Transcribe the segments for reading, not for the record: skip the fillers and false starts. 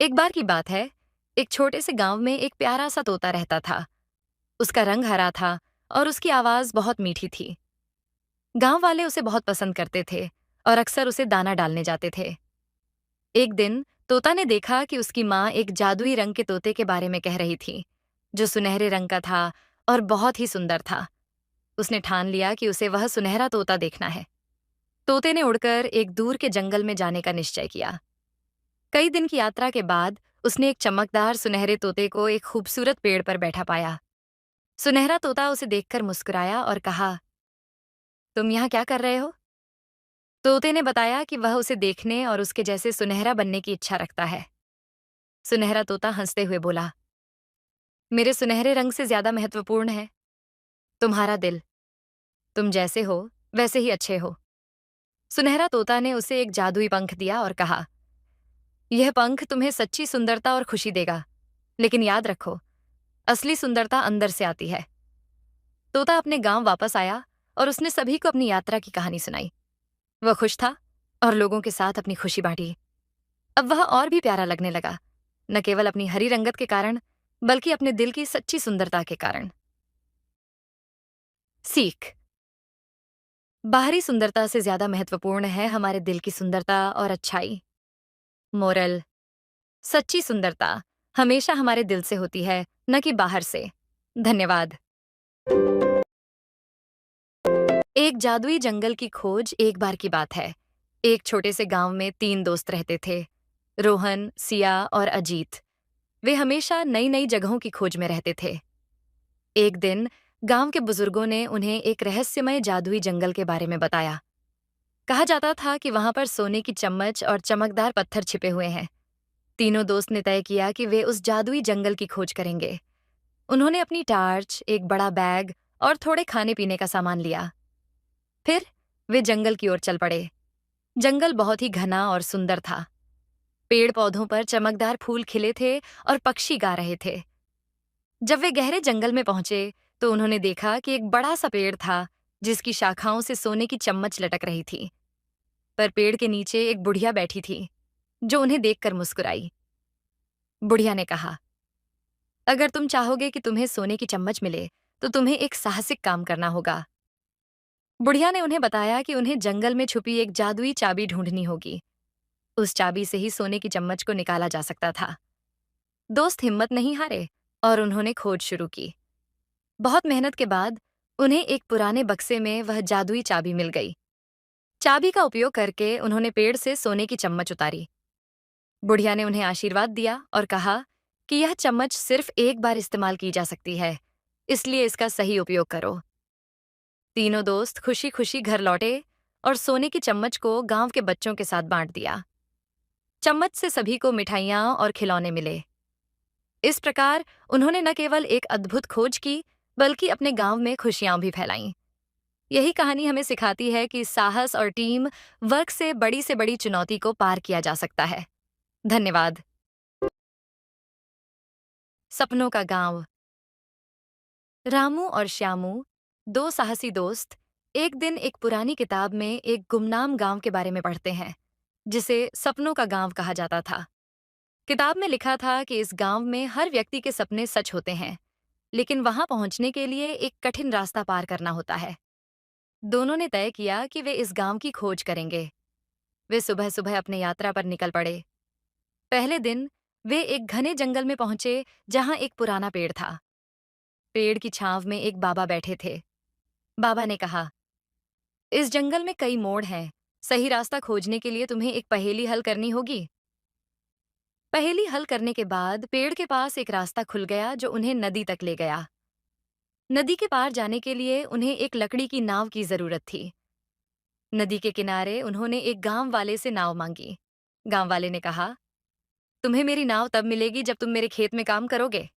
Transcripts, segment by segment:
एक बार की बात है, एक छोटे से गांव में एक प्यारा सा तोता रहता था। उसका रंग हरा था और उसकी आवाज बहुत मीठी थी। गांव वाले उसे बहुत पसंद करते थे और अक्सर उसे दाना डालने जाते थे। एक दिन तोता ने देखा कि उसकी माँ एक जादुई रंग के तोते के बारे में कह रही थी, जो सुनहरे रंग का था और बहुत ही सुंदर था। उसने ठान लिया कि उसे वह सुनहरा तोता देखना है। तोते ने उड़कर एक दूर के जंगल में जाने का निश्चय किया। कई दिन की यात्रा के बाद उसने एक चमकदार सुनहरे तोते को एक खूबसूरत पेड़ पर बैठा पाया। सुनहरा तोता उसे देखकर मुस्कुराया और कहा, तुम यहाँ क्या कर रहे हो? तोते ने बताया कि वह उसे देखने और उसके जैसे सुनहरा बनने की इच्छा रखता है। सुनहरा तोता हंसते हुए बोला, मेरे सुनहरे रंग से ज्यादा महत्वपूर्ण है तुम्हारा दिल। तुम जैसे हो वैसे ही अच्छे हो। सुनहरा तोता ने उसे एक जादुई पंख दिया और कहा, यह पंख तुम्हें सच्ची सुंदरता और खुशी देगा, लेकिन याद रखो, असली सुंदरता अंदर से आती है। तोता अपने गांव वापस आया और उसने सभी को अपनी यात्रा की कहानी सुनाई। वह खुश था और लोगों के साथ अपनी खुशी बांटी। अब वह और भी प्यारा लगने लगा, न केवल अपनी हरी रंगत के कारण, बल्कि अपने दिल की सच्ची सुंदरता के कारण। सीख। बाहरी सुंदरता से ज्यादा महत्वपूर्ण है हमारे दिल की सुंदरता और अच्छाई। मोरल। सच्ची सुंदरता हमेशा हमारे दिल से होती है, न कि बाहर से। धन्यवाद। एक जादुई जंगल की खोज। एक बार की बात है, एक छोटे से गांव में 3 दोस्त रहते थे, रोहन, सिया और अजीत। वे हमेशा नई नई जगहों की खोज में रहते थे। एक दिन गांव के बुजुर्गों ने उन्हें एक रहस्यमय जादुई जंगल के बारे में बताया। कहा जाता था कि वहां पर सोने की चम्मच और चमकदार पत्थर छिपे हुए हैं। तीनों दोस्त ने तय किया कि वे उस जादुई जंगल की खोज करेंगे। उन्होंने अपनी टार्च, एक बड़ा बैग और थोड़े खाने पीने का सामान लिया। फिर वे जंगल की ओर चल पड़े। जंगल बहुत ही घना और सुंदर था। पेड़ पौधों पर चमकदार फूल खिले थे और पक्षी गा रहे थे। जब वे गहरे जंगल में पहुंचे, तो उन्होंने देखा कि एक बड़ा सा पेड़ था, जिसकी शाखाओं से सोने की चम्मच लटक रही थी। पर पेड़ के नीचे एक बुढ़िया बैठी थी, जो उन्हें देखकर मुस्कुराई। बुढ़िया ने कहा, अगर तुम चाहोगे कि तुम्हें सोने की चम्मच मिले, तो तुम्हें एक साहसिक काम करना होगा। बुढ़िया ने उन्हें बताया कि उन्हें जंगल में छुपी एक जादुई चाबी ढूंढनी होगी। उस चाबी से ही सोने की चम्मच को निकाला जा सकता था। दोस्त हिम्मत नहीं हारे और उन्होंने खोज शुरू की। बहुत मेहनत के बाद उन्हें एक पुराने बक्से में वह जादुई चाबी मिल गई। चाबी का उपयोग करके उन्होंने पेड़ से सोने की चम्मच उतारी। बुढ़िया ने उन्हें आशीर्वाद दिया और कहा कि यह चम्मच सिर्फ एक बार इस्तेमाल की जा सकती है, इसलिए इसका सही उपयोग करो। तीनों दोस्त खुशी खुशी घर लौटे और सोने की चम्मच को गांव के बच्चों के साथ बांट दिया। चम्मच से सभी को मिठाइयाँ और खिलौने मिले। इस प्रकार उन्होंने न केवल एक अद्भुत खोज की, बल्कि अपने गांव में खुशियां भी फैलाईं। यही कहानी हमें सिखाती है कि साहस और टीम वर्क से बड़ी चुनौती को पार किया जा सकता है। धन्यवाद। सपनों का गांव। रामू और श्यामू, 2 साहसी दोस्त, एक दिन एक पुरानी किताब में एक गुमनाम गांव के बारे में पढ़ते हैं, जिसे सपनों का गांव कहा जाता था। किताब में लिखा था कि इस गांव में हर व्यक्ति के सपने सच होते हैं, लेकिन वहां पहुंचने के लिए एक कठिन रास्ता पार करना होता है। दोनों ने तय किया कि वे इस गांव की खोज करेंगे। वे सुबह सुबह अपने यात्रा पर निकल पड़े। पहले दिन वे एक घने जंगल में पहुंचे, जहां एक पुराना पेड़ था। पेड़ की छांव में एक बाबा बैठे थे। बाबा ने कहा, इस जंगल में कई मोड़ हैं। सही रास्ता खोजने के लिए तुम्हें एक पहेली हल करनी होगी। पहेली हल करने के बाद पेड़ के पास एक रास्ता खुल गया, जो उन्हें नदी तक ले गया। नदी के पार जाने के लिए उन्हें एक लकड़ी की नाव की जरूरत थी। नदी के किनारे उन्होंने एक गांव वाले से नाव मांगी। गांव वाले ने कहा, तुम्हें मेरी नाव तब मिलेगी जब तुम मेरे खेत में काम करोगे।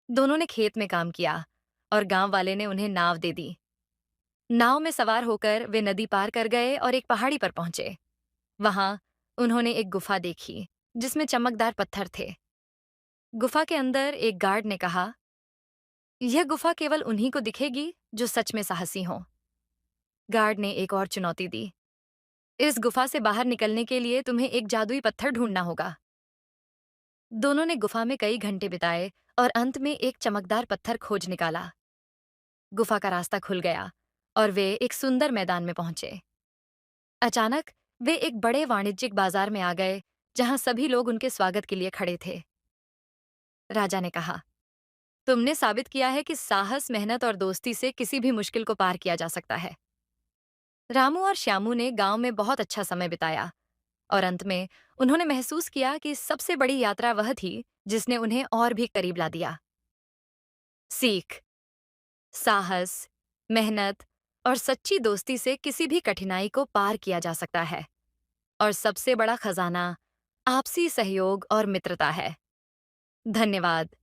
दोनों ने खेत में काम किया और गांव वाले ने उन्हें नाव दे दी। नाव में सवार होकर वे नदी पार कर गए और एक पहाड़ी पर पहुंचे। वहां उन्होंने एक गुफा देखी, जिसमें चमकदार पत्थर थे। गुफा के अंदर एक गार्ड ने कहा, यह गुफा केवल उन्हीं को दिखेगी जो सच में साहसी हों। गार्ड ने एक और चुनौती दी, इस गुफा से बाहर निकलने के लिए तुम्हें एक जादुई पत्थर ढूंढना होगा। दोनों ने गुफा में कई घंटे बिताए और अंत में एक चमकदार पत्थर खोज निकाला। गुफा का रास्ता खुल गया और वे एक सुंदर मैदान में पहुंचे। अचानक वे एक बड़े वाणिज्यिक बाजार में आ गए, जहां सभी लोग उनके स्वागत के लिए खड़े थे। राजा ने कहा, तुमने साबित किया है कि साहस, मेहनत और दोस्ती से किसी भी मुश्किल को पार किया जा सकता है। रामू और श्यामू ने गांव में बहुत अच्छा समय बिताया और अंत में उन्होंने महसूस किया कि सबसे बड़ी यात्रा वह थी जिसने उन्हें और भी करीब ला दिया। सीख: साहस, मेहनत और सच्ची दोस्ती से किसी भी कठिनाई को पार किया जा सकता है और सबसे बड़ा खजाना आपसी सहयोग और मित्रता है। धन्यवाद।